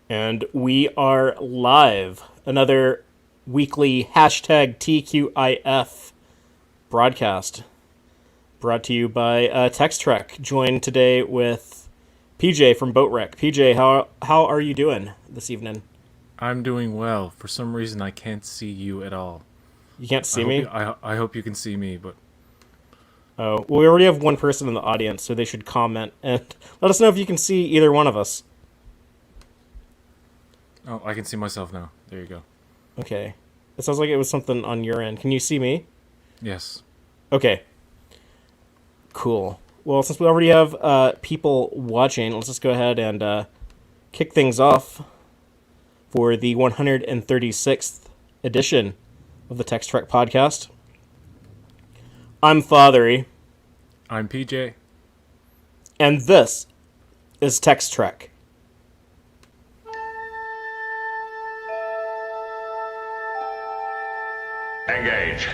And we are live. Another weekly hashtag TQIF broadcast brought to you by Tex-Trek. Joined today with PJ from Boat Wreck. PJ, how are you doing this evening? I'm doing well. For some reason, I can't see you at all. You can't see me? I hope you can see me, but Oh, well, we already have one person in the audience, so they should comment and let us know if you can see either one of us. oh, I can see myself now. There you go. Okay. It sounds like it was something on your end. Can you see me? Yes. Okay. Cool. Well, since we already have people watching, let's just go ahead and kick things off for the 136th edition of the Tex-Trek podcast. I'm Fathery, I'm PJ. and this is Tex-Trek. Engage.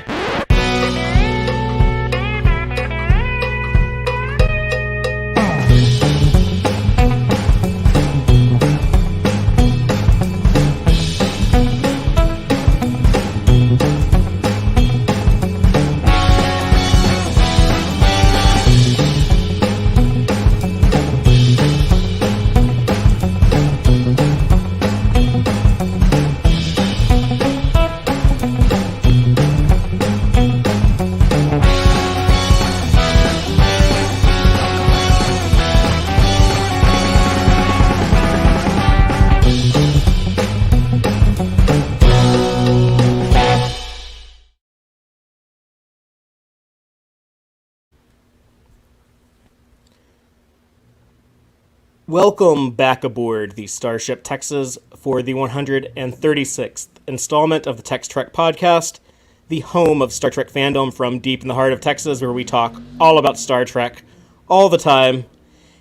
Welcome back aboard the Starship Texas for the 136th installment of the Tex-Trek podcast, the home of Star Trek fandom from deep in the heart of Texas, where we talk all about Star Trek all the time.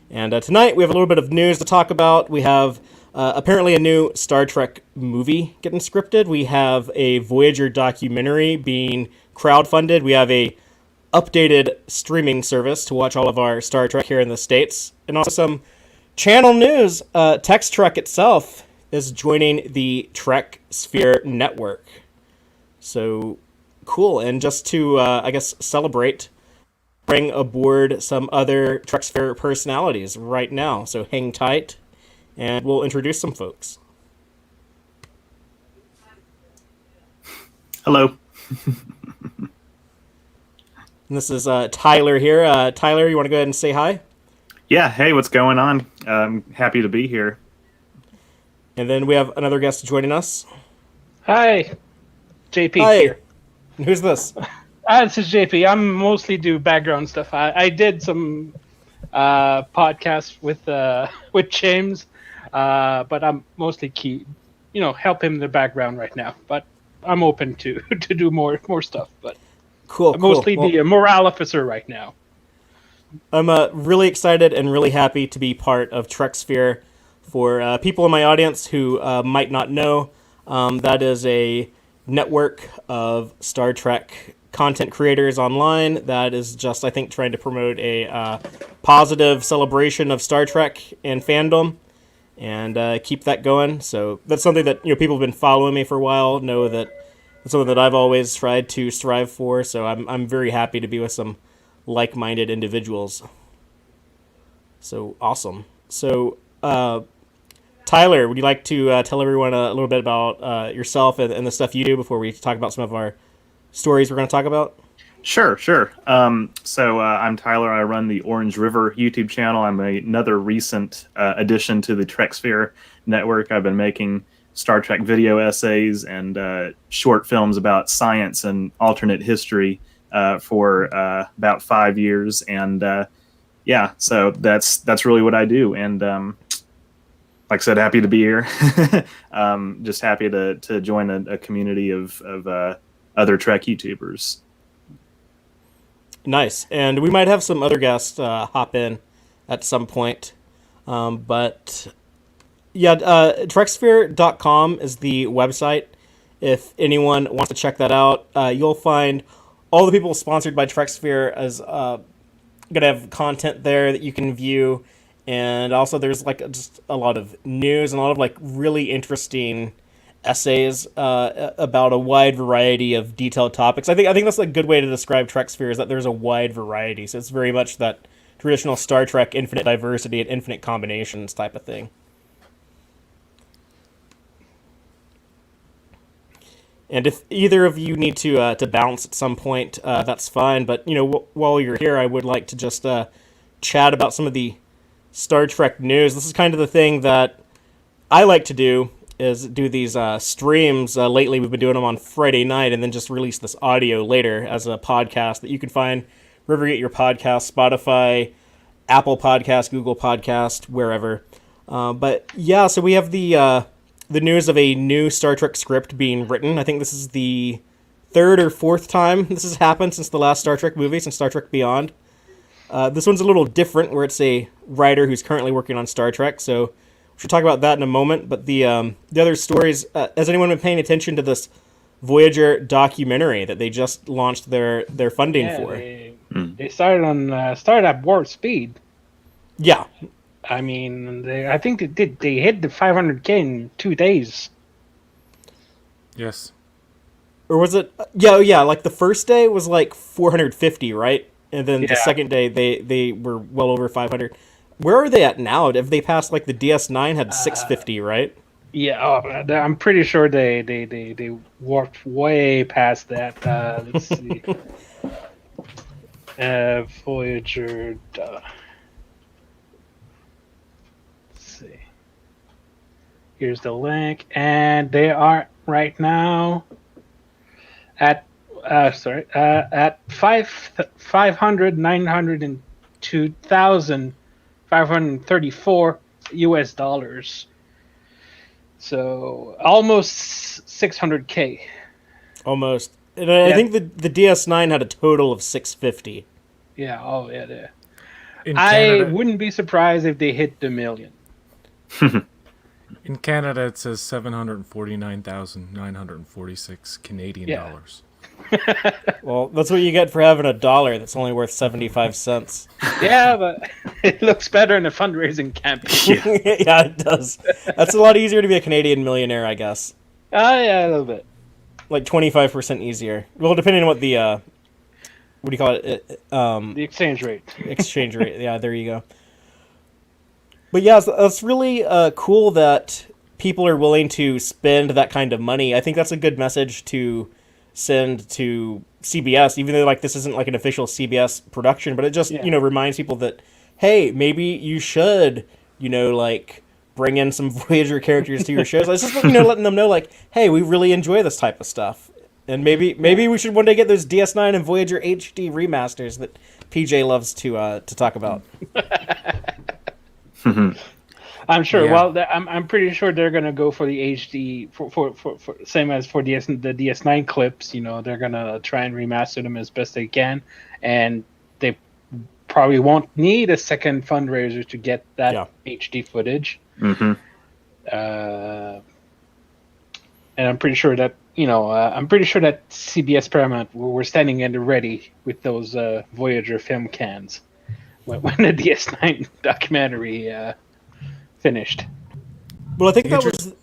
And tonight we have a little bit of news to talk about. We have apparently a new Star Trek movie getting scripted. We have a Voyager documentary being crowdfunded. We have a updated streaming service to watch all of our Star Trek here in the States. And also some channel news. Tex-Trek itself is joining the Trek Sphere network. So cool. And just to, I guess, celebrate, bring aboard some other Trek Sphere personalities right now. So hang tight, and we'll introduce some folks. Hello. And this is Tyler here. Tyler, you want to go ahead and say hi? Yeah, hey, what's going on? I'm happy to be here. And then we have another guest joining us. Hi, JP Hi. here. And who's this? This is JP. I'm mostly do background stuff. I did some podcasts with James, but I'm mostly help him in the background right now. But I'm open to do more stuff. But Cool. I'm mostly Well, the morale officer right now. I'm really excited and really happy to be part of Trek Sphere. For people in my audience who might not know, that is a network of Star Trek content creators online that is just, I think, trying to promote a positive celebration of Star Trek and fandom and keep that going. So that's something that people have been following me for a while know that it's something that I've always tried to strive for. So I'm very happy to be with some like-minded individuals. So awesome. So Tyler, would you like to tell everyone a little bit about yourself and the stuff you do before we talk about some of our stories we're going to talk about? Sure. So I'm Tyler. I run the Orange River YouTube channel. I'm another recent addition to the Trek Sphere network. I've been making Star Trek video essays and short films about science and alternate history for about 5 years, and so that's really what I do. And like I said, happy to be here. Just happy to join a community of other Trek YouTubers. Nice. And we might have some other guests hop in at some point. But yeah, TrekSphere.com is the website. If anyone wants to check that out, you'll find all the people sponsored by TrekSphere as going to have content there that you can view And also there's like just a lot of news and a lot of like really interesting essays about a wide variety of detailed topics. I think that's a good way to describe TrekSphere, is that there's a wide variety. So it's very much that traditional Star Trek infinite diversity and infinite combinations type of thing. And if either of you need to bounce at some point, that's fine. But while you're here, I would like to just chat about some of the Star Trek news. This is kind of the thing that I like to do, is do these streams. Lately, we've been doing them on Friday night, and then just release this audio later as a podcast that you can find wherever you get your podcast, Spotify, Apple Podcast, Google Podcast, wherever. But yeah, so we have the news of a new Star Trek script being written. I think this is the third or fourth time this has happened since the last Star Trek movie, since Star Trek Beyond. This one's a little different, where it's a writer who's currently working on Star Trek, so we should talk about that in a moment. But the other stories, has anyone been paying attention to this Voyager documentary that they just launched their funding for? They started at warp speed. Yeah. I mean, I think they hit the 500K in 2 days. Yes. Or was it? Yeah. Like the first day was like 450, right? And then the second day they were well over 500. Where are they at now? Have they passed, like the DS9 had 650, right? Yeah, I'm pretty sure they warped way past that. Let's see. Voyager. Let's see. Here's the link, and they are right now at 902,534 US dollars. So almost 600K. Almost. And I think the DS9 had a total of 650. Yeah. Oh yeah. In I Canada, wouldn't be surprised if they hit the million. in Canada, it says 749,946 Canadian dollars. Well, that's what you get for having a dollar that's only worth 75 cents. Yeah, but it looks better in a fundraising campaign. Yeah, it does. That's a lot easier to be a Canadian millionaire, I guess. Yeah, a little bit. Like 25% easier. Well, depending on what the what do you call it? The exchange rate. Exchange rate. Yeah, there you go. But yeah, it's really cool that people are willing to spend that kind of money. I think that's a good message to send to CBS, even though like this isn't like an official CBS production, but it just reminds people that, hey, maybe you should like bring in some Voyager characters to your shows. It's just letting them know like, hey, we really enjoy this type of stuff, and maybe we should one day get those DS9 and Voyager HD remasters that PJ loves to talk about. I'm sure. Yeah. Well, I'm pretty sure they're gonna go for the HD for same as for the DS9 clips. They're gonna try and remaster them as best they can, and they probably won't need a second fundraiser to get that HD footage. Mm-hmm. And I'm pretty sure that CBS Paramount were standing at the ready with those Voyager film cans when the DS9 documentary finished. Well, I think that was...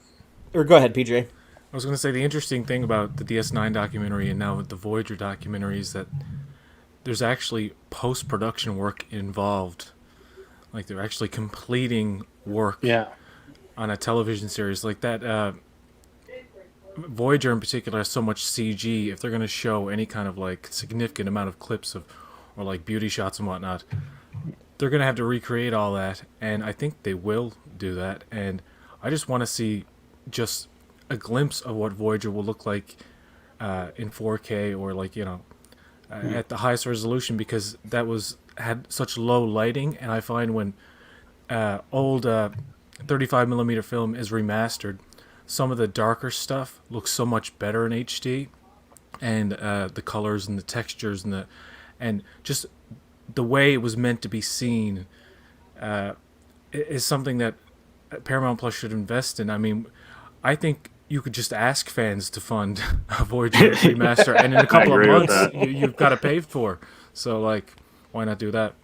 Or go ahead, PJ. I was going to say the interesting thing about the DS9 documentary and now with the Voyager documentary is that there's actually post-production work involved. Like they're actually completing work on a television series like that. Voyager in particular has so much CG. If they're going to show any kind of like significant amount of clips or like beauty shots and whatnot, they're going to have to recreate all that, and I think they will do that. And I just want to see just a glimpse of what Voyager will look like in 4K or like at the highest resolution, because that had such low lighting. And I find when old 35mm film is remastered, some of the darker stuff looks so much better in HD, and the colors and the textures and just the way it was meant to be seen is something that Paramount Plus should invest in. I mean, I think you could just ask fans to fund a Voyager remaster, and in a couple of months, you've got it paid for. So, like, why not do that?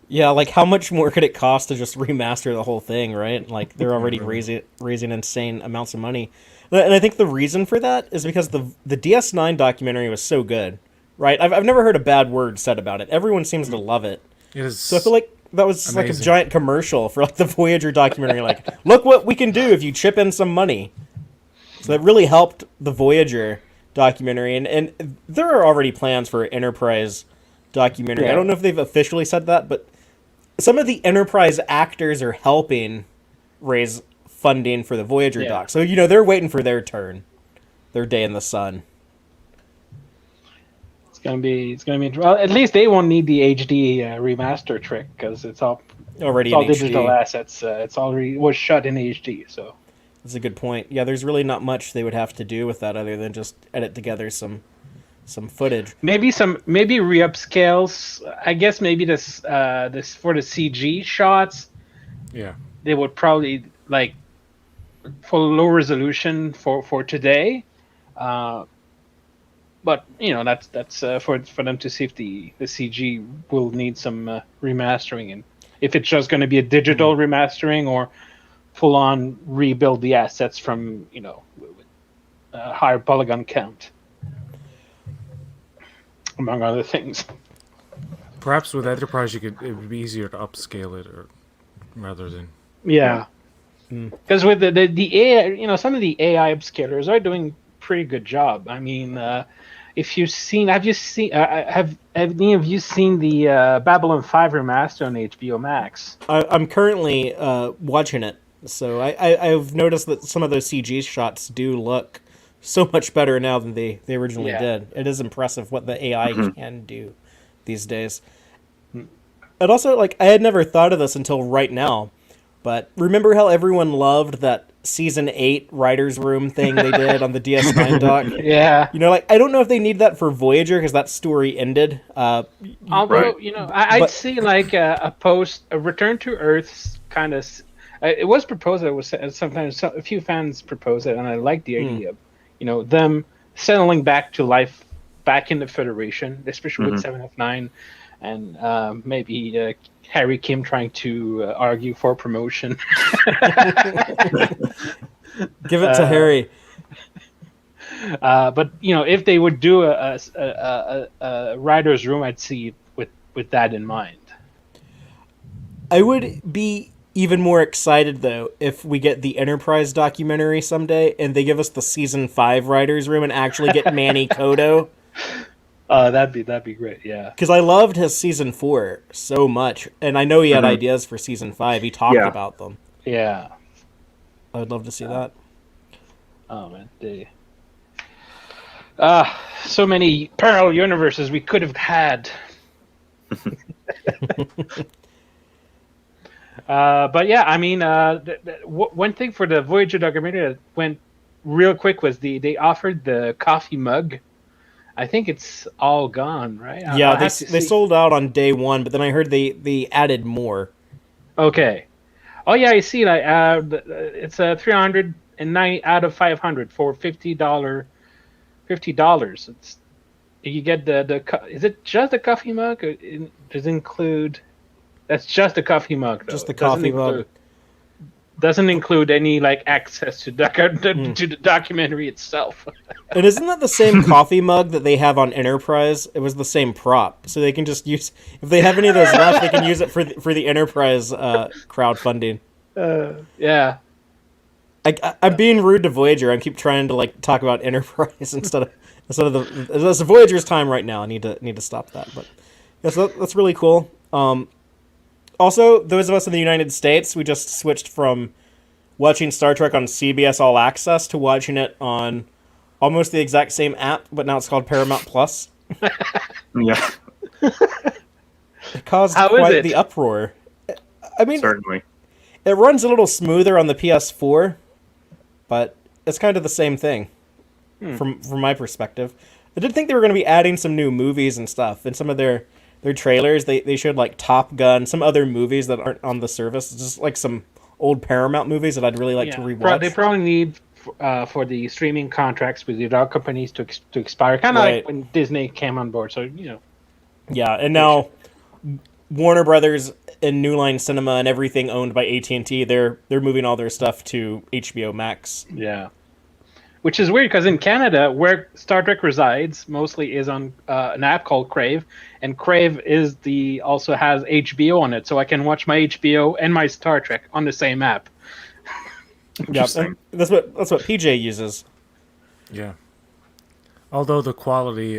Yeah, like how much more could it cost to just remaster the whole thing, right? Like they're already raising insane amounts of money. And I think the reason for that is because the DS9 documentary was so good, right? I've never heard a bad word said about it. Everyone seems to love it. It is So I feel like that was like a amazing. giant commercial for like the Voyager documentary. Like, look what we can do if you chip in some money. So that really helped the Voyager documentary, and there are already plans for an Enterprise documentary. Yeah. I don't know if they've officially said that, but some of the Enterprise actors are helping raise funding for the Voyager Yeah. doc. So, they're waiting for their turn, their day in the sun. It's gonna be. Well, at least they won't need the HD remaster trick because it's all Already it's all in digital HD. assets. It's already was shot in HD. So That's a good point. Yeah, there's really not much they would have to do with that other than just edit together some footage. maybe re-upscales. I guess maybe this for the CG shots. Yeah. They would probably like for low resolution for today. But that's for them to see if the CG will need some remastering, and if it's just going to be a digital remastering or full on rebuild the assets from with a higher polygon count, among other things. Perhaps with Enterprise, it would be easier to upscale it, rather than. Yeah, because with the AI, some of the AI upscalers are doing pretty good job. I mean, have you seen any of you seen the Babylon 5 remaster on HBO Max? I'm currently watching it, so I've noticed that some of those CG shots do look so much better now than they originally did. It is impressive what the AI can do these days. And also, like, I had never thought of this until right now, but remember how everyone loved that Season 8 writer's room thing they did on the DS9 doc? Yeah. I don't know if they need that for Voyager because that story ended. Although, I'd see like a Return to Earth kind of. It was proposed. It was sometimes a few fans propose it, and I like the idea of, them settling back to life back in the Federation, especially with 7F9, and maybe Harry Kim trying to argue for promotion. Give it to Harry. But if they would do a writer's room, I'd see it with that in mind. I would be even more excited though if we get the Enterprise documentary someday and they give us the season 5 writers room and actually get Manny Kodo. That'd be great. Yeah, because I loved his season 4 so much, and I know he had ideas for season 5. He talked about them. Yeah, I would love to see that. Oh man, so many parallel universes we could have had. But yeah, I mean, one thing for the Voyager documentary that went real quick was they offered the coffee mug. I think it's all gone, right? Yeah, they sold out on day 1, but then I heard they added more. Okay. Oh yeah, I see. Like, it's a 390 out of 500 for $50. It's you get the. Is it just a coffee mug? Or does it include? That's just a coffee mug. Though. Just the coffee mug. Doesn't include any like access to to the documentary itself. And isn't that the same coffee mug that they have on Enterprise? It was the same prop, so they can just use if they have any of those left, they can use it for the Enterprise crowdfunding. Yeah. I'm being rude to Voyager. I keep trying to like talk about Enterprise instead of the Voyager's time right now. I need to stop that. But that's really cool. Also, those of us in the United States, we just switched from watching Star Trek on CBS All Access to watching it on almost the exact same app, but now it's called Paramount Plus. Yeah. It caused How is quite it? the uproar. I mean, Certainly. it runs a little smoother on the PS4, but it's kind of the same thing from my perspective. I did think they were going to be adding some new movies and stuff, and some of their trailers, they showed like Top Gun, some other movies that aren't on the service, just like some old Paramount movies that I'd really like to rewatch. They probably need for the streaming contracts with the dog companies to expire, kind of like when Disney came on board. So Yeah, and now Warner Brothers and New Line Cinema and everything owned by AT&T, they're moving all their stuff to HBO Max. Yeah. Which is weird because in Canada, where Star Trek resides, mostly is on an app called Crave, and Crave also has HBO on it, so I can watch my HBO and my Star Trek on the same app. Yeah, that's what PJ uses. Yeah. Although the quality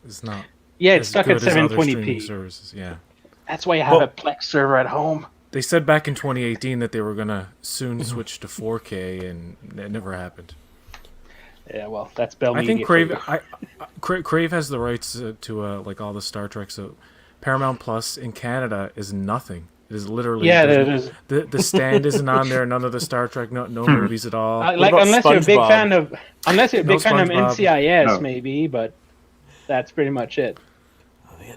is not. Yeah, it's as stuck good at as other 720p. streaming services. Yeah. That's why I have a Plex server at home. They said back in 2018 that they were gonna soon switch to 4K, and it never happened. Yeah, well, that's Bell I Media. think Crave, Crave has the rights to like all the Star Trek. So Paramount Plus in Canada is nothing. It is literally it is. The stand isn't on there. None of the Star Trek, no movies at all. Like unless you're a big fan of SpongeBob. NCIS, maybe, but that's pretty much it.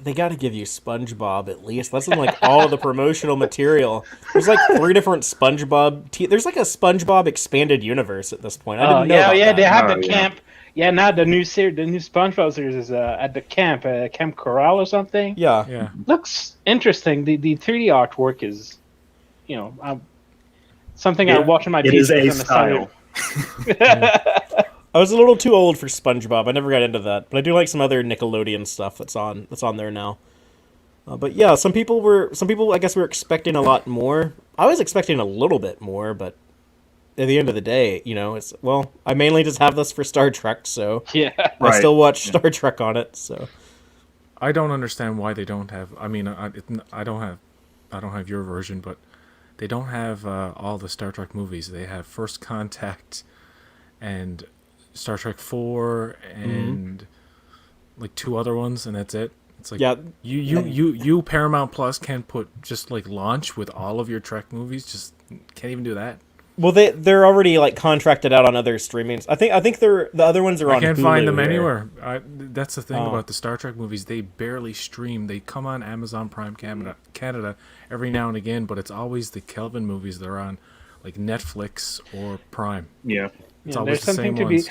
They got to give you SpongeBob at least. That's in like all of the promotional material. There's like 3 different SpongeBob. There's like a SpongeBob expanded universe at this point. I didn't know about that. They have the camp. Yeah, now the new SpongeBob series is at the camp, Camp Corral or something. Yeah. Looks interesting. The 3D artwork is, something I watch on my PC. It is a on the style. I was a little too old for SpongeBob. I never got into that, but I do like some other Nickelodeon stuff that's on there now. But yeah, some people I guess were expecting a lot more. I was expecting a little bit more, but at the end of the day, I mainly just have this for Star Trek, so yeah, I still watch Star Trek on it. So I don't understand why they don't have. I mean, I don't have your version, but they don't have all the Star Trek movies. They have First Contact and Star Trek 4 and like 2 other ones, and that's it. It's like you Paramount Plus can put just like launch with all of your Trek movies. Just can't even do that. Well, they're already like contracted out on other streamings. I think the other ones are on. I can't Hulu find them here. anywhere. That's the thing about the Star Trek movies. They barely stream. They come on Amazon Prime Canada every now and again, but it's always the Kelvin movies that are on like Netflix or Prime. Yeah. It's always the same to ones.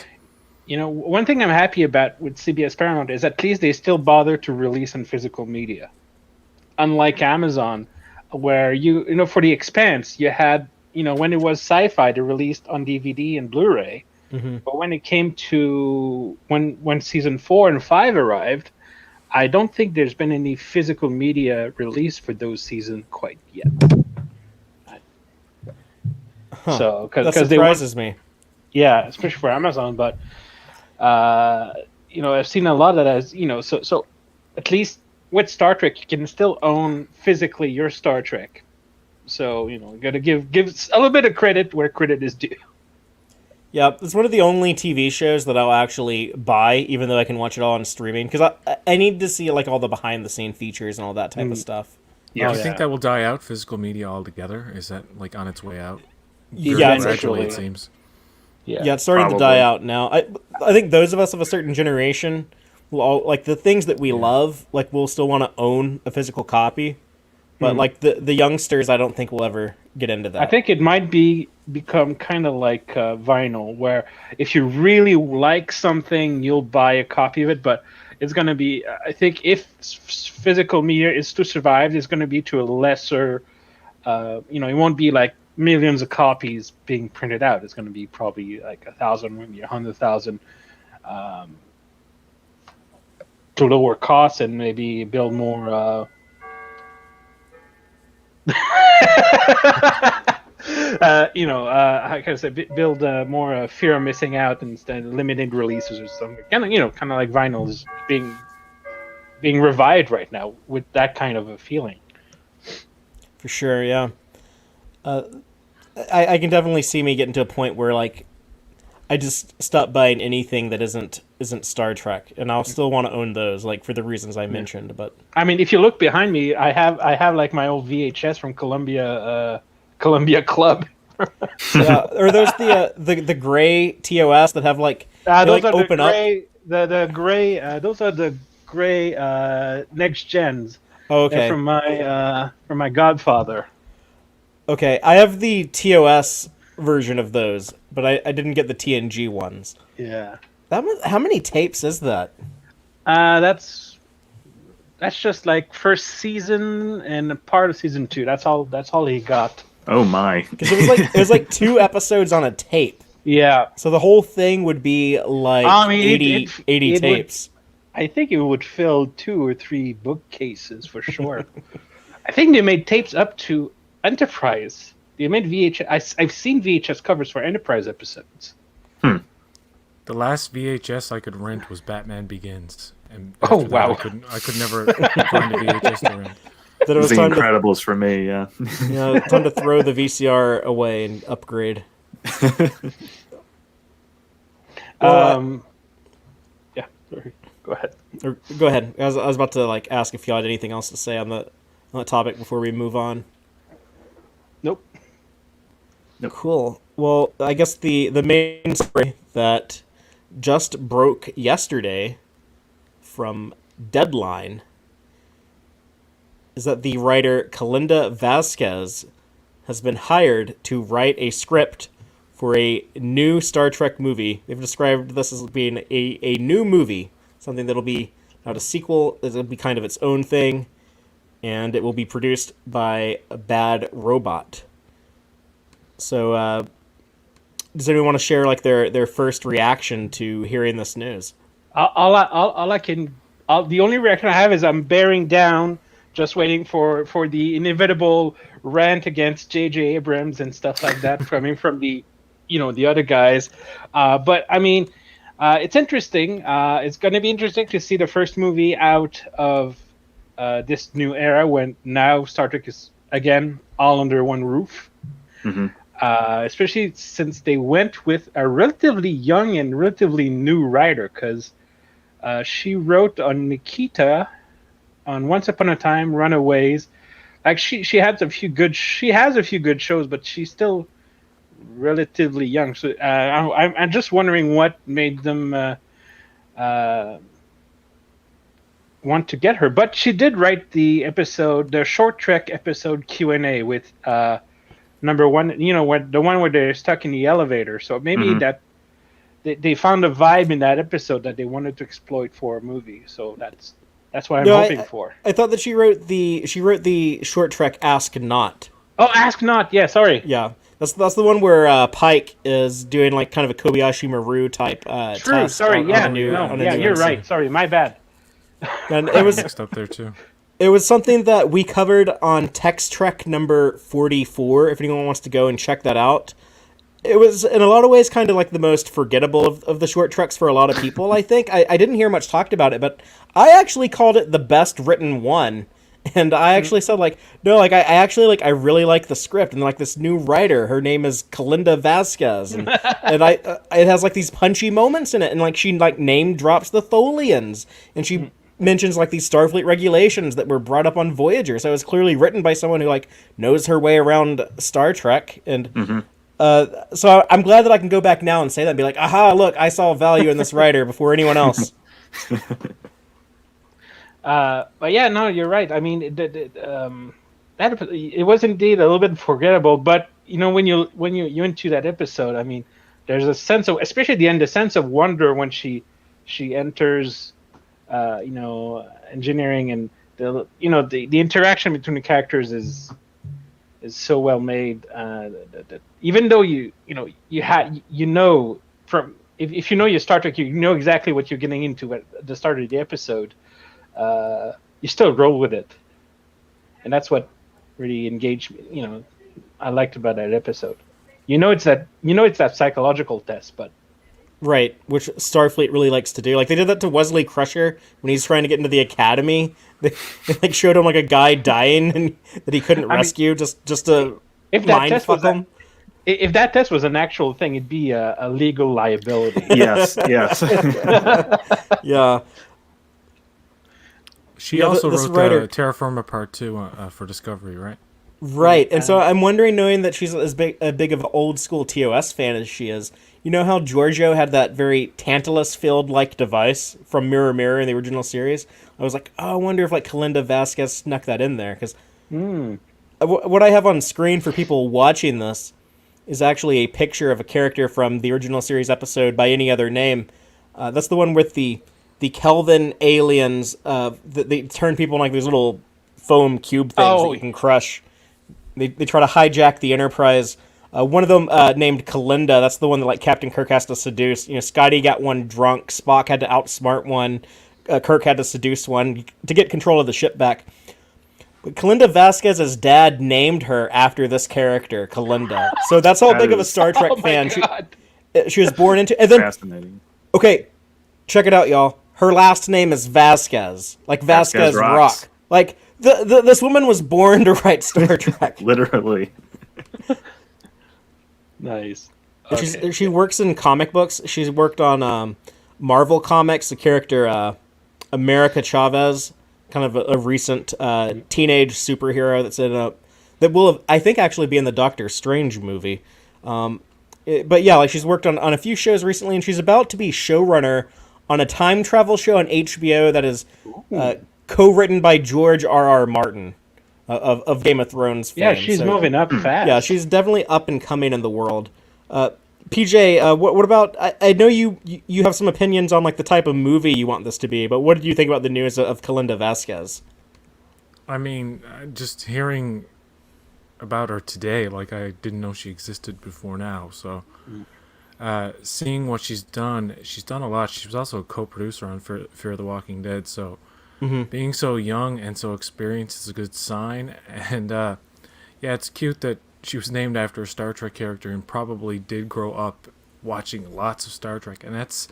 One thing I'm happy about with CBS Paramount is at least they still bother to release in physical media. Unlike Amazon, where for The Expanse, you had, when it was sci-fi, they released on DVD and Blu-ray. Mm-hmm. But when it came to when season 4 and 5 arrived, I don't think there's been any physical media release for those seasons quite yet. So that surprises me. Yeah, especially for Amazon, but I've seen a lot of that as so at least with Star Trek you can still own physically your Star Trek. So, gotta give a little bit of credit where credit is due. Yeah, it's one of the only TV shows that I'll actually buy, even though I can watch it all on streaming, because I need to see like all the behind the scene features and all that type of stuff. Yeah. Do you think that will die out, physical media altogether? Is that like on its way out? Yeah, gradually it seems. Yeah, it's starting to die out now. I think those of us of a certain generation will all, like the things that we love, like we'll still want to own a physical copy. But like the youngsters, I don't think will ever get into that. I think it might become kind of like vinyl, where if you really like something, you'll buy a copy of it. But it's going to be, I think, if physical media is to survive, it's going to be to a lesser. It won't be like millions of copies being printed out. It's going to be probably like 1,000, maybe 100,000, to lower costs and maybe build more. How can I say, build more fear of missing out instead of limited releases or something. Kind of like vinyl is being revived right now with that kind of a feeling. For sure, yeah. I can definitely see me getting to a point where like I just stop buying anything that isn't Star Trek, and I'll still want to own those, like for the reasons I mentioned. But I mean, if you look behind me, I have like my old VHS from Columbia Club. Yeah, or those the gray TOS that have like those like are open the gray, up. The gray. Those are the gray next gens. Oh, okay. They're from my godfather. Okay, I have the TOS version of those, but I didn't get the TNG ones. Yeah. How many tapes is that? That's that's just like first season and a part of season 2. That's all he got. Oh my! Because it was like 2 episodes on a tape. Yeah. So the whole thing would be like I mean, 80 it tapes. I think it would fill 2 or 3 bookcases for sure. I think they made tapes up to Enterprise. They made VHS. I've seen VHS covers for Enterprise episodes. The last VHS I could rent was Batman Begins, and Oh, after that, wow. I could never find a VHS to rent. That it was The time to, Incredibles for me, yeah. time to throw the VCR away and upgrade. Yeah. Sorry. Go ahead. Or, go ahead. I was about to like ask if you had anything else to say on the topic before we move on. Nope. Cool. Well, I guess the main story that just broke yesterday from Deadline is that the writer Kalinda Vazquez has been hired to write a script for a new Star Trek movie. They've described this as being a new movie, something that'll be not a sequel, it'll be kind of its own thing, and it will be produced by a Bad Robot. So, does anyone want to share like their first reaction to hearing this news? The only reaction I have is I'm bearing down, just waiting for the inevitable rant against J.J. Abrams and stuff like that coming from the other guys. But I mean, it's interesting. It's going to be interesting to see the first movie out of this new era when now Star Trek is again all under one roof. Mm-hmm. Especially since they went with a relatively young and relatively new writer, because she wrote on Nikita, on Once Upon a Time, Runaways. Like she has a few good shows, but she's still relatively young. So I'm just wondering what made them want to get her. But she did write the short Trek episode Q&A with number 1, the one where they're stuck in the elevator. So maybe that they found a vibe in that episode that they wanted to exploit for a movie. So that's what I'm hoping for. I thought that she wrote the short Trek Ask Not. Oh, Ask Not. Yeah, sorry. Yeah, that's the one where Pike is doing like kind of a Kobayashi Maru type True. test. Sorry. On a new You're MC. right. Sorry, my bad. And it was Mixed up there too. It was something that we covered on Tex-Trek number 44, if anyone wants to go and check that out. It was, in a lot of ways, kind of like the most forgettable of the short treks for a lot of people, I think. I didn't hear much talked about it, but I actually called it the best written one. And I actually said, like, no, like, I really like the script. And, like, this new writer, her name is Kalinda Vazquez. And, it has, like, these punchy moments in it. And, like, she, like, name drops the Tholians. And she mentions like these Starfleet regulations that were brought up on Voyager, so it was clearly written by someone who like knows her way around Star Trek, and so I'm glad that I can go back now and say that and be like, aha, look, I saw value in this writer before anyone else. But yeah, no, you're right. I mean, it was indeed a little bit forgettable, but when you into that episode, I mean, there's a sense of, especially at the end, a sense of wonder when she enters engineering, and the interaction between the characters is so well made that even though if you know your Star Trek, you know exactly what you're getting into at the start of the episode, you still roll with it, and that's what really engaged me. I liked about that episode. It's that psychological test, but. Right, which Starfleet really likes to do. Like, they did that to Wesley Crusher when he's trying to get into the Academy. They like showed him like a guy dying and that he couldn't rescue just to mind fuck him. If that test was an actual thing, it'd be a legal liability. Yes. Yeah. She also wrote Terraformer Part 2 for Discovery, right? Right, and so I'm wondering, knowing that she's as big of an old school TOS fan as she is, you know how Giorgio had that very Tantalus-filled like device from Mirror Mirror in the original series? I was like, oh, I wonder if like Kalinda Vazquez snuck that in there, because what I have on screen for people watching this is actually a picture of a character from the original series episode By Any Other Name. That's the one with the the Kelvin aliens. They turn people into like these little foam cube things that you can crush. They try to hijack the Enterprise. One of them named Kalinda. That's the one that like Captain Kirk has to seduce. Scotty got one drunk. Spock had to outsmart one. Kirk had to seduce one to get control of the ship back. But Kalinda Vazquez's dad named her after this character, Kalinda. So that's how big of a Star Trek fan she was born into. And then, fascinating. Okay, check it out, y'all. Her last name is Vazquez, like Vazquez rocks. Rock. Like this woman was born to write Star Trek. Literally. Nice. Okay. She works in comic books. She's worked on Marvel Comics. The character America Chavez, kind of a recent teenage superhero that's that will, I think, actually be in the Doctor Strange movie. But yeah, like she's worked on a few shows recently, and she's about to be showrunner on a time travel show on HBO that is co-written by George R.R. Martin of Game of Thrones fame. Yeah, she's moving up fast. Yeah, she's definitely up and coming in the world. PJ, what about? I know you have some opinions on like the type of movie you want this to be, but what did you think about the news of Kalinda Vazquez? I mean, just hearing about her today, like I didn't know she existed before now. So, seeing what she's done a lot. She was also a co-producer on Fear of the Walking Dead. So, being so young and so experienced is a good sign. And yeah, it's cute that she was named after a Star Trek character and probably did grow up watching lots of Star Trek, and that's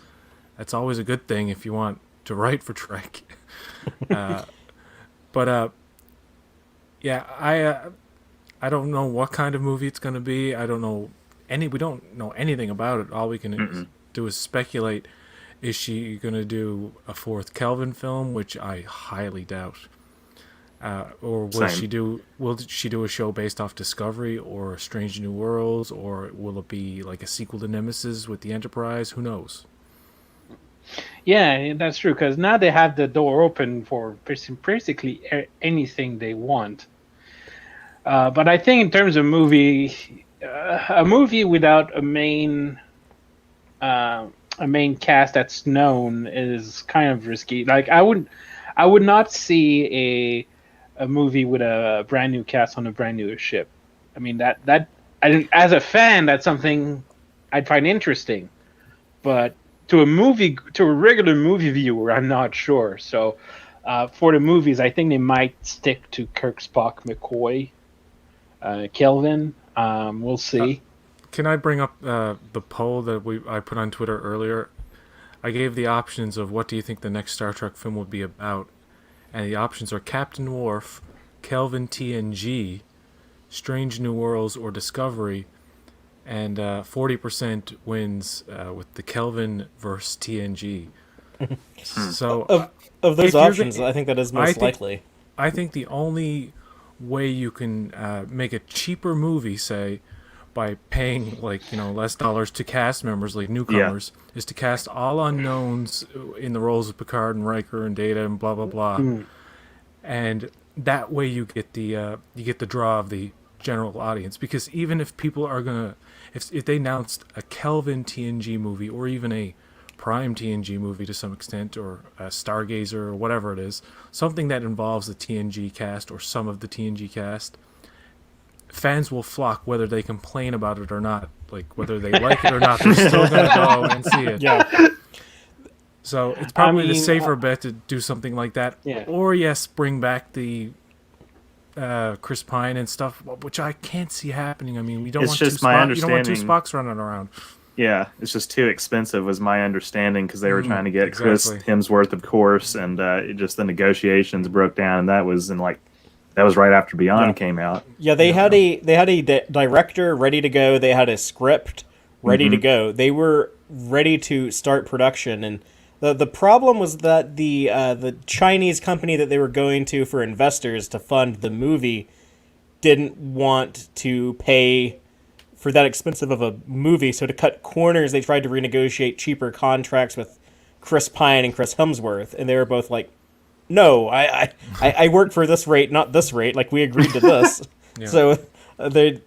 always a good thing if you want to write for Trek. But yeah, I don't know what kind of movie it's going to be. We don't know anything about it. All we can do is speculate. Is she going to do a fourth Kelvin film, which I highly doubt? Or will she do a show based off Discovery or Strange New Worlds, or will it be like a sequel to Nemesis with the Enterprise? Who knows? Yeah, that's true, because now they have the door open for basically anything they want. But I think in terms of movie, a movie without a main cast that's known is kind of risky. Like I would not see a movie with a brand new cast on a brand new ship. I mean as a fan, that's something I'd find interesting, but to a regular movie viewer, I'm not sure. So for the movies, I think they might stick to Kirk, Spock, McCoy, Kelvin. We'll see. Can I bring up the poll that I put on Twitter earlier? I gave the options of what do you think the next Star Trek film would be about, and the options are Captain Worf, Kelvin TNG, Strange New Worlds, or Discovery, and 40% wins with the Kelvin versus TNG. So of those options, I think that is most likely. I think the only way you can make a cheaper movie, say, by paying less dollars to cast members like newcomers, is to cast all unknowns in the roles of Picard and Riker and Data and blah blah blah, and that way you get the draw of the general audience. Because even if people are gonna, if they announced a Kelvin TNG movie or even a Prime TNG movie to some extent, or a Stargazer or whatever it is, something that involves the TNG cast or some of the TNG cast, fans will flock whether they complain about it or not. Like whether they like it or not, they're still going to go and see it. Yeah. So it's probably the safer bet to do something like that. Yeah. Or yes, bring back the Chris Pine and stuff, which I can't see happening. I mean, you don't want two Spocks running around. Yeah, it's just too expensive, was my understanding, because they were trying to get Chris Hemsworth, of course, and just the negotiations broke down. And that was right after Beyond came out. Yeah, they had a director ready to go. They had a script ready to go. They were ready to start production, and the problem was that the Chinese company that they were going to for investors to fund the movie didn't want to pay for that expensive of a movie. So to cut corners, they tried to renegotiate cheaper contracts with Chris Pine and Chris Hemsworth, and they were both like, no, I work for this rate, not this rate. Like, we agreed to this. So they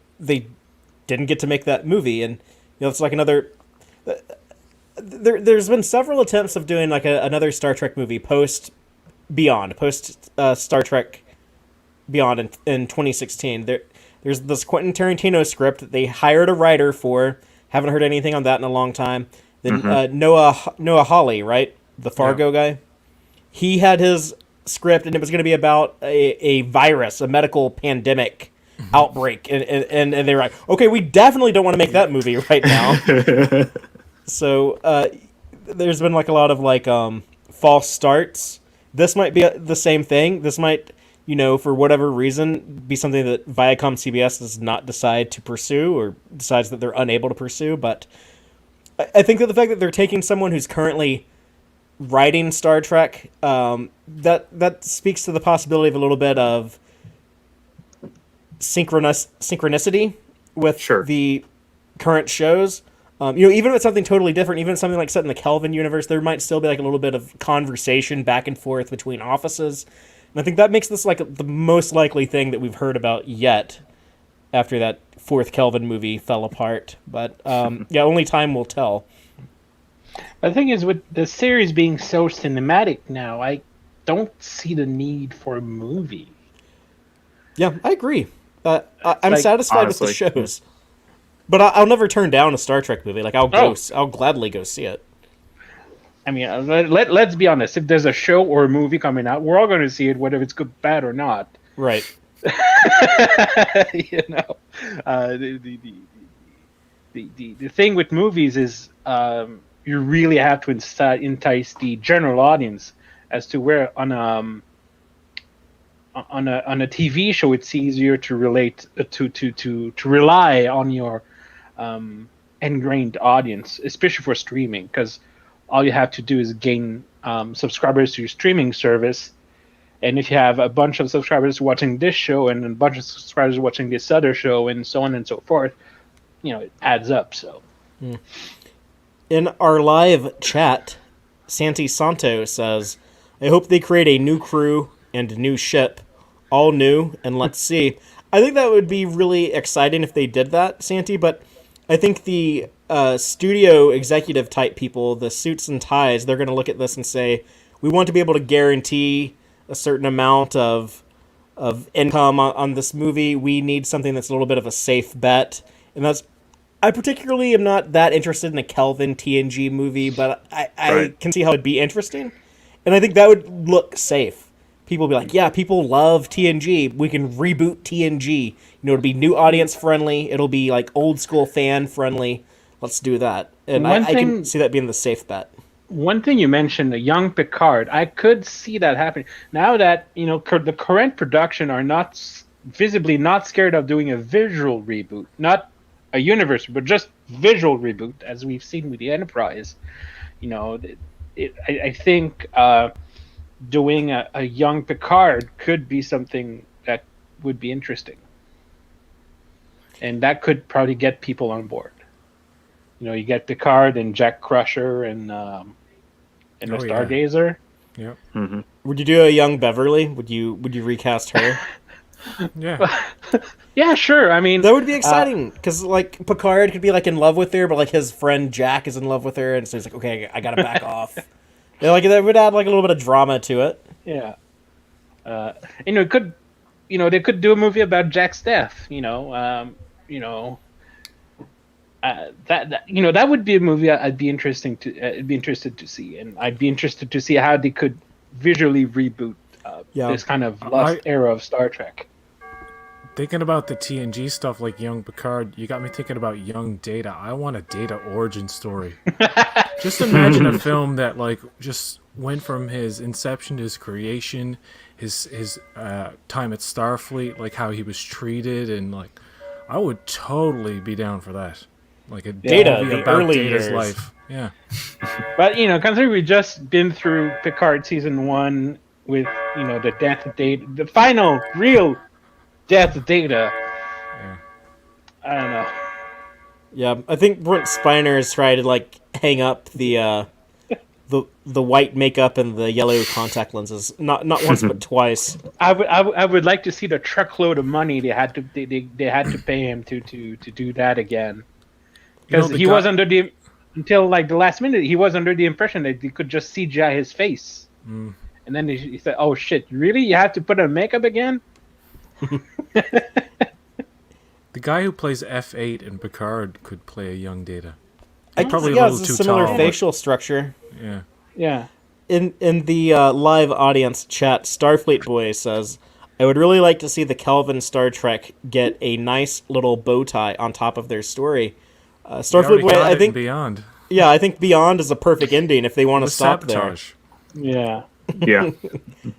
didn't get to make that movie. And it's like another... there's been several attempts of doing like another Star Trek movie post Star Trek Beyond in 2016. There's this Quentin Tarantino script that they hired a writer for. Haven't heard anything on that in a long time. Then Noah Hawley, right, the Fargo guy, he had his script, and it was going to be about a virus, a medical pandemic outbreak, and they were like, okay, we definitely don't want to make that movie right now. So there's been like a lot of like false starts. This might be the same thing. This might, for whatever reason, be something that Viacom CBS does not decide to pursue, or decides that they're unable to pursue. But I think that the fact that they're taking someone who's currently writing Star Trek, that speaks to the possibility of a little bit of synchronicity with the current shows. Even if it's something totally different, even if it's something like set in the Kelvin universe, there might still be like a little bit of conversation back and forth between offices. And I think that makes this like the most likely thing that we've heard about yet after that fourth Kelvin movie fell apart. But only time will tell. The thing is, with the series being so cinematic now, I don't see the need for a movie. Yeah, I agree. I'm satisfied with the shows. But I'll never turn down a Star Trek movie. Like I'll gladly go see it. I mean, let's be honest. If there's a show or a movie coming out, we're all going to see it, whether it's good, bad, or not. Right. The thing with movies is you really have to entice the general audience as to where on a TV show it's easier to relate to rely on your ingrained audience, especially for streaming, because all you have to do is gain subscribers to your streaming service, and if you have a bunch of subscribers watching this show and a bunch of subscribers watching this other show and so on and so forth, it adds up. So in our live chat, Santi Santo says, I hope they create a new crew and new ship, all new, and let's see. I think that would be really exciting if they did that, Santi, but I think the studio executive type people, the suits and ties, they're going to look at this and say, we want to be able to guarantee a certain amount of income on this movie. We need something that's a little bit of a safe bet. And I particularly am not that interested in a Kelvin TNG movie, but I can see how it'd be interesting. And I think that would look safe. People will be like, yeah, people love TNG. We can reboot TNG. It'll be new audience friendly. It'll be like old school fan friendly. Let's do that. And I can see that being the safe bet. One thing you mentioned, the young Picard, I could see that happening. Now that, the current production are visibly not scared of doing a visual reboot, not a universe, but just visual reboot, as we've seen with the Enterprise. I think doing a young Picard could be something that would be interesting. And that could probably get people on board. You get Picard and Jack Crusher and the Stargazer. Yeah. Mm-hmm. Would you do a young Beverly? Would you recast her? Yeah. Yeah, sure. I mean, that would be exciting because like Picard could be like in love with her, but like his friend Jack is in love with her, and so he's like, okay, I gotta back off. That would add like a little bit of drama to it. Yeah. It could, they could do a movie about Jack's death. That would be a movie I'd be interested to see, and I'd be interested to see how they could visually reboot this kind of lost era of Star Trek. Thinking about the TNG stuff like young Picard, you got me thinking about young Data. I want a Data origin story. Just imagine a film that like just went from his inception to his creation, his time at Starfleet, like how he was treated, and like I would totally be down for that. Like a Data, movie the about early Data's years. life. Yeah. But considering we've just been through Picard season 1 with the death of Data, the final real death of Data. Yeah. I don't know. Yeah, I think Brent Spiner has tried to like hang up the white makeup and the yellow contact lenses. Not once but twice. I would like to see the truckload of money they had to pay him to do that again, because he was under the until like the last minute, he was under the impression that he could just CGI his face. Mm. And then he said, "Oh shit, really? You have to put on makeup again?" The guy who plays F8 in Picard could play a young Data. Probably a little it's a too similar tall, but- facial structure. Yeah. Yeah. In the live audience chat, Starfleet Boy says, "I would really like to see the Kelvin Star Trek get a nice little bow tie on top of their story." Starfleet Boy, I think, Beyond. yeah, I think Beyond is a perfect ending if they want to With stop sabotage. Yeah. Yeah.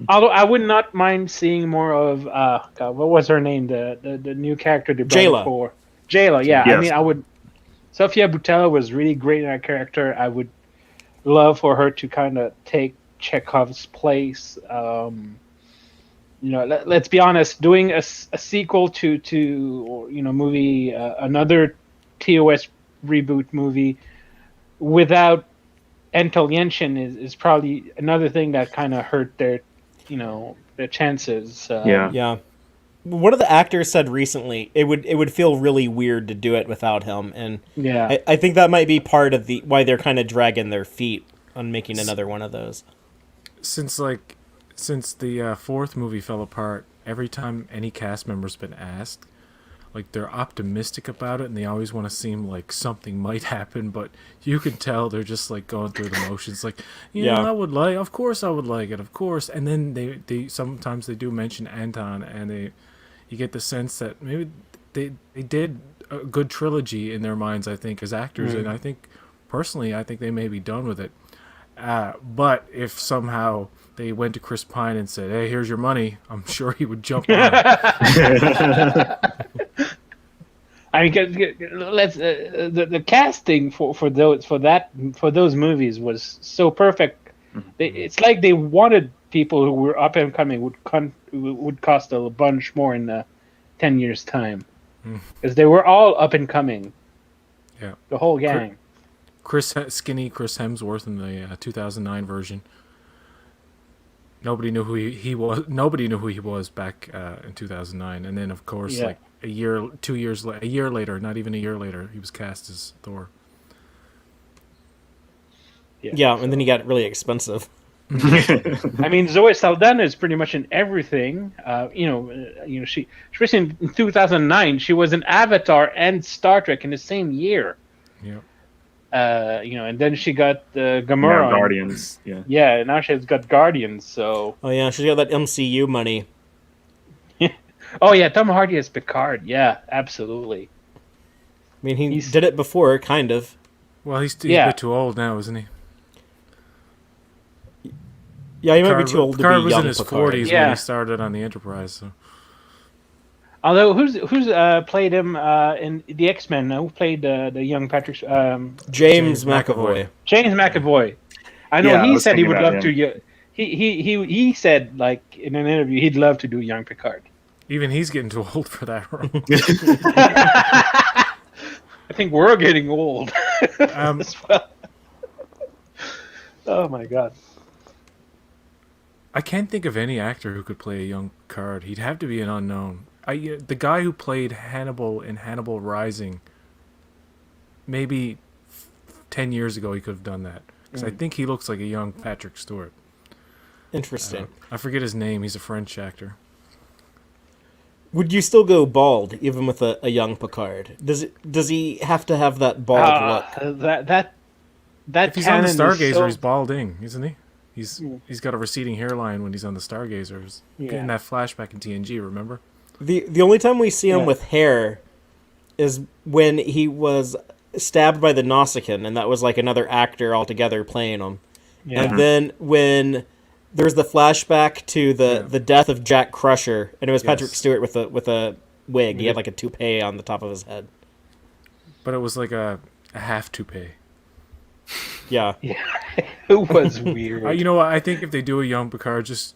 Although I would not mind seeing more of God, what was her name? The new character they brought Jayla. for Jayla. Yeah, Yes. I mean, I would. Sofia Boutella was really great in that character. I would love for her to kind of take Chekhov's place. Let's be honest. Doing a sequel to movie, another TOS reboot movie without Anton Yelchin is probably another thing that kind of hurt their chances. Yeah. One of the actors said recently it would feel really weird to do it without him, and Yeah. I think that might be part of why they're kind of dragging their feet on making another one of those. Since the fourth movie fell apart, every time any cast member's been asked, like they're optimistic about it and they always want to seem like something might happen, but you can tell they're just like going through the motions, like, Yeah. of course I would like it, of course. And then they sometimes they do mention Anton, and you get the sense that maybe they did a good trilogy in their minds, I think, as actors, and I think personally they may be done with it. But if somehow they went to Chris Pine and said, "Hey, here's your money," I'm sure he would jump on it. I mean, let's the casting for those movies was so perfect. It's like they wanted people who were up and coming would cost a bunch more in 10 years time, because they were all up and coming. Yeah, the whole gang. Skinny Chris Hemsworth in the 2009 version. Nobody knew who he was. Nobody knew who he was back in 2009, and then of course, like a year later, not even a year later, he was cast as Thor. Yeah, and then he got really expensive. I mean, Zoe Saldana is pretty much in everything. She was in 2009. She was in Avatar and Star Trek in the same year. Yeah. And then she got Gamora. Now Guardians. Yeah. Yeah, now she's got Guardians. So. Oh yeah, she's got that MCU money. Oh yeah, Tom Hardy as Picard. Yeah, absolutely. I mean, he did it before, kind of. Well, he's a bit too old now, isn't he? Yeah, he might be too old to be young. Picard was in his Picard. 40s when he started on the Enterprise. So. Although, who's played him in the X-Men? Who played the young Patrick? James McAvoy. James McAvoy. I know Yeah, I he was said he thinking would about love him. to. He said, like in an interview, he'd love to do young Picard. Even he's getting too old for that role. I think we're getting old as well. Oh my god. I can't think of any actor who could play a young Picard. He'd have to be an unknown. The guy who played Hannibal in Hannibal Rising, maybe 10 years ago he could have done that. Because I think he looks like a young Patrick Stewart. Interesting. I forget his name. He's a French actor. Would you still go bald, even with a young Picard? Does he have to have that bald look? That If he's on the canon is Stargazer, so- he's balding, isn't he? He's got a receding hairline when he's on the Stargazers. Getting that flashback in TNG, remember? The only time we see him with hair is when he was stabbed by the Nausicaan, and that was like another actor altogether playing him. Yeah. And then when there's the flashback to the death of Jack Crusher, and it was Patrick Stewart with a wig. He had like a toupee on the top of his head. But it was like a half toupee. Yeah. Yeah, it was weird. You know what? I think if they do a young Picard, just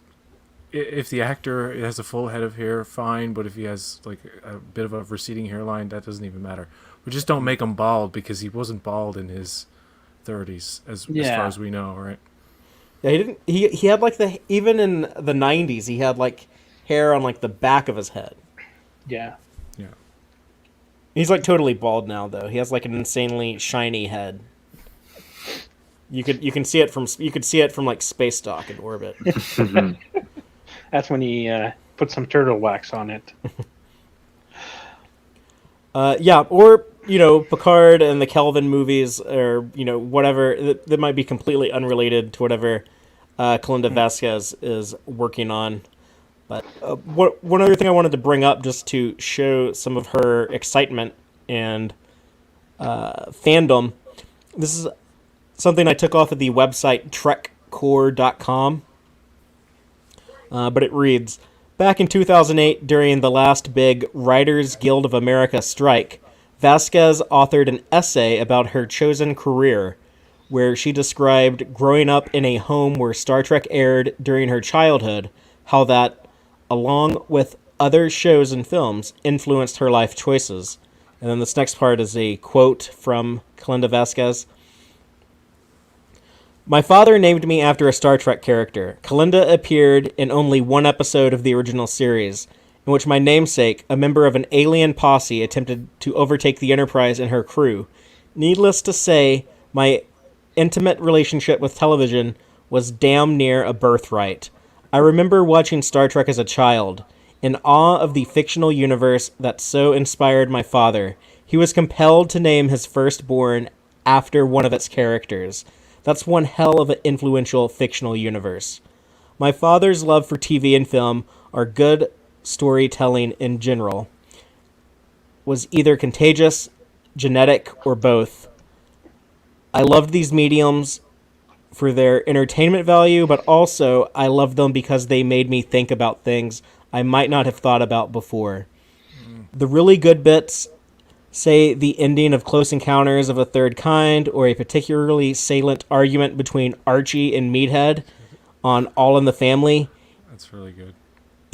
if the actor has a full head of hair, fine. But if he has like a bit of a receding hairline, that doesn't even matter. We just don't make him bald, because he wasn't bald in his 30s, as far as we know, right? Yeah, he didn't. He had like even in the 90s, he had like hair on like the back of his head. Yeah. He's like totally bald now, though. He has like an insanely shiny head. You could see it from like Space Dock in orbit. That's when he put some turtle wax on it. Or Picard and the Kelvin movies, or whatever that might be completely unrelated to whatever Kalinda Vazquez is working on. But one other thing I wanted to bring up, just to show some of her excitement and fandom. This is something I took off of the website trekcore.com. But it reads, back in 2008, during the last big Writers Guild of America strike, Vasquez authored an essay about her chosen career, where she described growing up in a home where Star Trek aired during her childhood, how that, along with other shows and films, influenced her life choices. And then this next part is a quote from Kalinda Vazquez. My father named me after a Star Trek character. Kalinda appeared in only one episode of the original series, in which my namesake, a member of an alien posse, attempted to overtake the Enterprise and her crew. Needless to say, my intimate relationship with television was damn near a birthright. I remember watching Star Trek as a child, in awe of the fictional universe that so inspired my father. He was compelled to name his firstborn after one of its characters. That's one hell of an influential fictional universe. My father's love for TV and film, or good storytelling in general, was either contagious, genetic, or both. I loved these mediums for their entertainment value, but also I loved them because they made me think about things I might not have thought about before. The really good bits, say the ending of Close Encounters of a Third Kind, or a particularly salient argument between Archie and Meathead on All in the Family, That's really good.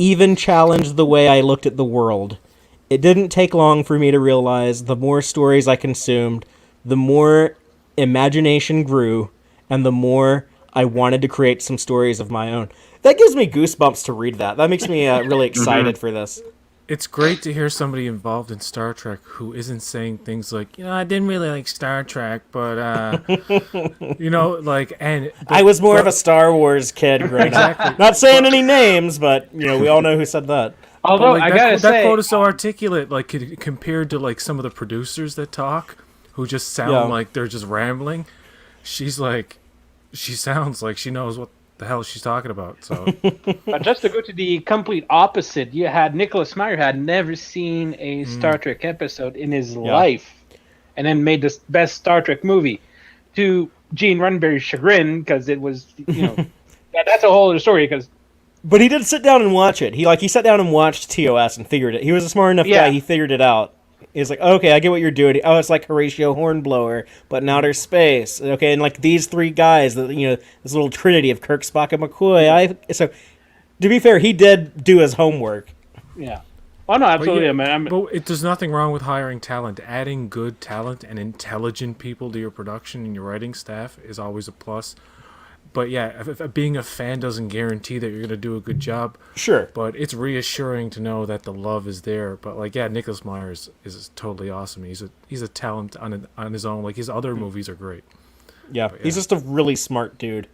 even challenged the way I looked at the world. It didn't take long for me to realize the more stories I consumed, the more imagination grew, and the more I wanted to create some stories of my own. That gives me goosebumps to read that. That makes me really excited for this. It's great to hear somebody involved in Star Trek who isn't saying things like, I didn't really like Star Trek, but, I was more of a Star Wars kid growing up. Not saying any names, but, we all know who said that. Although, like, I gotta say... That quote is so articulate, like, compared to, like, some of the producers that talk, who just sound like they're just rambling. She sounds like she knows what the hell she's talking about. So, but just to go to the complete opposite, you had Nicholas Meyer had never seen a Star Trek episode in his life, and then made the best Star Trek movie. To Gene Roddenberry's chagrin, because it was, that's a whole other story. But he did sit down and watch it. He sat down and watched TOS and figured it. He was a smart enough guy. He figured it out. He's like, okay, I get what you're doing. Oh, it's like Horatio Hornblower, but in outer space. Okay, and like these three guys, this little trinity of Kirk, Spock, and McCoy. So, to be fair, he did do his homework. Yeah. Oh no, absolutely. But there's nothing wrong with hiring talent. Adding good talent and intelligent people to your production and your writing staff is always a plus. But yeah, if being a fan doesn't guarantee that you're going to do a good job. Sure. But it's reassuring to know that the love is there. But Nicholas Meyer is totally awesome. He's a talent on his own. Like, his other movies are great. Yeah, he's just a really smart dude.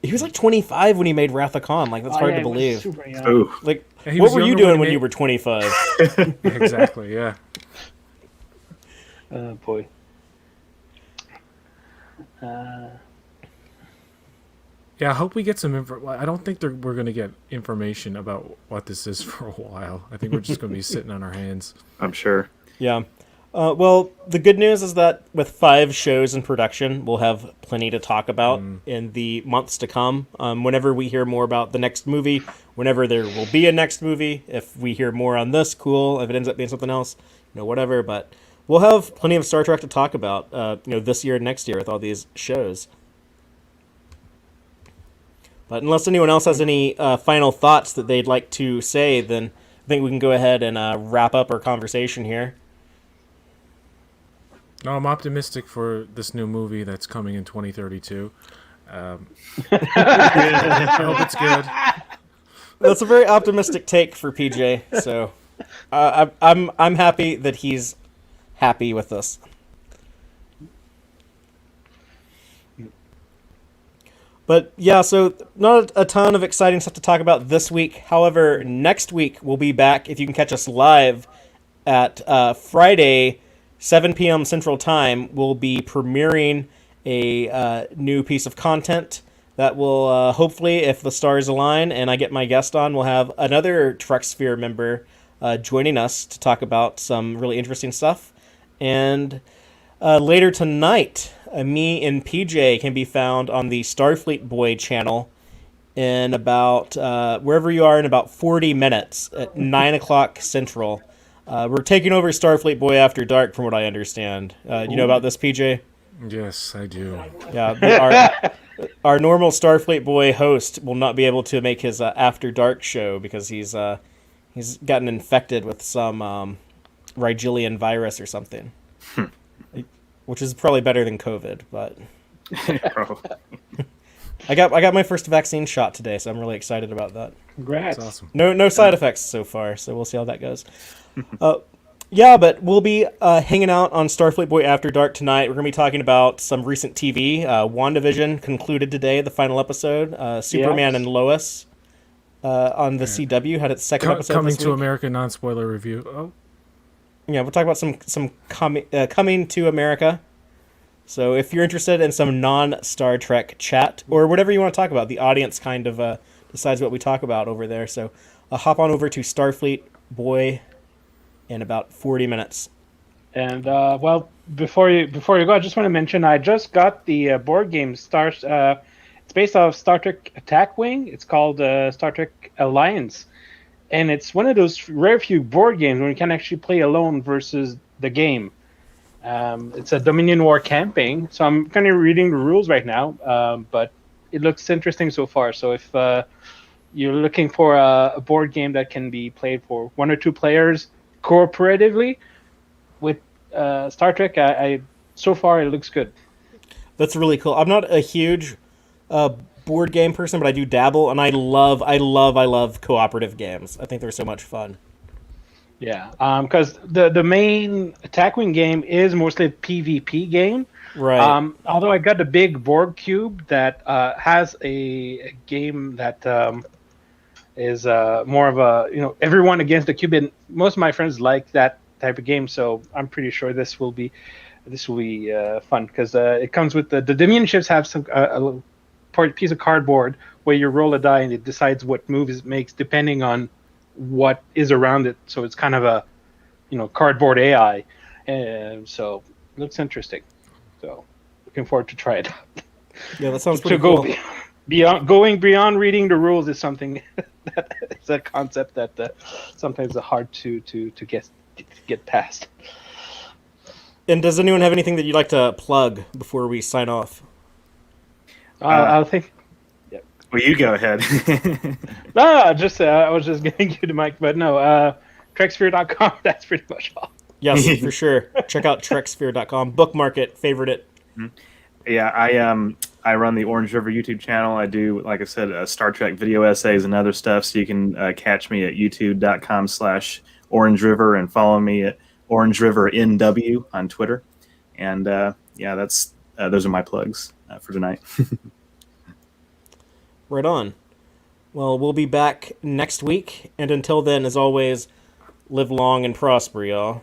He was like 25 when he made Wrath of Khan. Like, that's hard to believe. Super young. Like, what were you doing when you were 25? Exactly, yeah. Oh, boy. Yeah, I hope we get some info. I don't think we're going to get information about what this is for a while. I think we're just going to be sitting on our hands. I'm sure. Yeah. Well, the good news is that with 5 shows in production, we'll have plenty to talk about in the months to come. Whenever we hear more about the next movie, whenever there will be a next movie, if we hear more on this, cool. If it ends up being something else, whatever. But we'll have plenty of Star Trek to talk about, this year and next year with all these shows. But unless anyone else has any final thoughts that they'd like to say, then I think we can go ahead and wrap up our conversation here. No, I'm optimistic for this new movie that's coming in 2032. I hope it's good. That's a very optimistic take for PJ. So I'm happy that he's happy with this. But yeah, so not a ton of exciting stuff to talk about this week. However, next week we'll be back. If you can catch us live at Friday, 7 p.m. Central Time, we'll be premiering a new piece of content that will hopefully, if the stars align and I get my guest on, we'll have another Trek Sphere member joining us to talk about some really interesting stuff. And later tonight, me and PJ can be found on the Starfleet Boy channel in about, wherever you are, in about 40 minutes at 9 o'clock Central. We're taking over Starfleet Boy After Dark, from what I understand. You know about this, PJ? Yes, I do. Yeah, our normal Starfleet Boy host will not be able to make his After Dark show because he's gotten infected with some Rigelian virus or something, which is probably better than COVID. But I got my first vaccine shot today, so I'm really excited about that. Congrats. That's awesome. No side effects so far, so we'll see how that goes. Yeah, but we'll be hanging out on Starfleet Boy After Dark tonight. We're going to be talking about some recent TV. WandaVision concluded today, the final episode. Superman and Lois on the CW had its second episode coming this to week. America non-spoiler review. Oh, Yeah, we'll talk about some coming to America. So if you're interested in some non-Star Trek chat or whatever you want to talk about, the audience kind of decides what we talk about over there. So hop on over to Starfleet Boy in about 40 minutes. And well, before you go, I just want to mention I just got the board game It's based off Star Trek Attack Wing. It's called Star Trek Alliance, and it's one of those rare few board games where you can actually play alone versus the game. It's a Dominion War campaign, so I'm kind of reading the rules right now, but it looks interesting so far. So if you're looking for a board game that can be played for one or two players cooperatively with Star Trek, I so far it looks good. That's really cool. I'm not a huge board game person, but I do dabble, and I love cooperative games. I think they're so much fun. Yeah, because the main Attack Wing game is mostly a PvP game. Right. Although I got the big board cube that has a game that is more of a everyone against the cube, and most of my friends like that type of game. So I'm pretty sure this will be fun because it comes with the Dominion ships have some a little piece of cardboard where you roll a die and it decides what moves it makes depending on what is around it. So it's kind of a cardboard AI, and so it looks interesting. So looking forward to try it out. Yeah, that sounds pretty cool. Going beyond reading the rules is something that is a concept that sometimes is hard to get past. And does anyone have anything that you'd like to plug before we sign off? I think. Yeah. Well, you go ahead. No, I was just getting you the mic, but no. TrekSphere.com. That's pretty much all. Yes, for sure. Check out TrekSphere.com. Bookmark it. Favorite it. Yeah, I run the Orange River YouTube channel. I do, like I said, Star Trek video essays and other stuff. So you can catch me at youtube.com/Orange River and follow me at Orange River NW on Twitter. And yeah, those are my plugs for tonight. Right on. Well, we'll be back next week. And until then, as always, live long and prosper, y'all.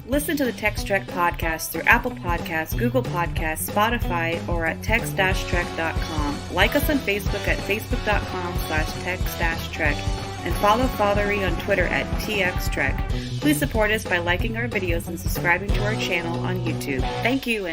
Listen to the Tex-Trek podcast through Apple Podcasts, Google Podcasts, Spotify, or at tex-trek.com. Like us on Facebook at facebook.com/tex-trek. And follow Fathery on Twitter at TXTrek. Please support us by liking our videos and subscribing to our channel on YouTube. Thank you.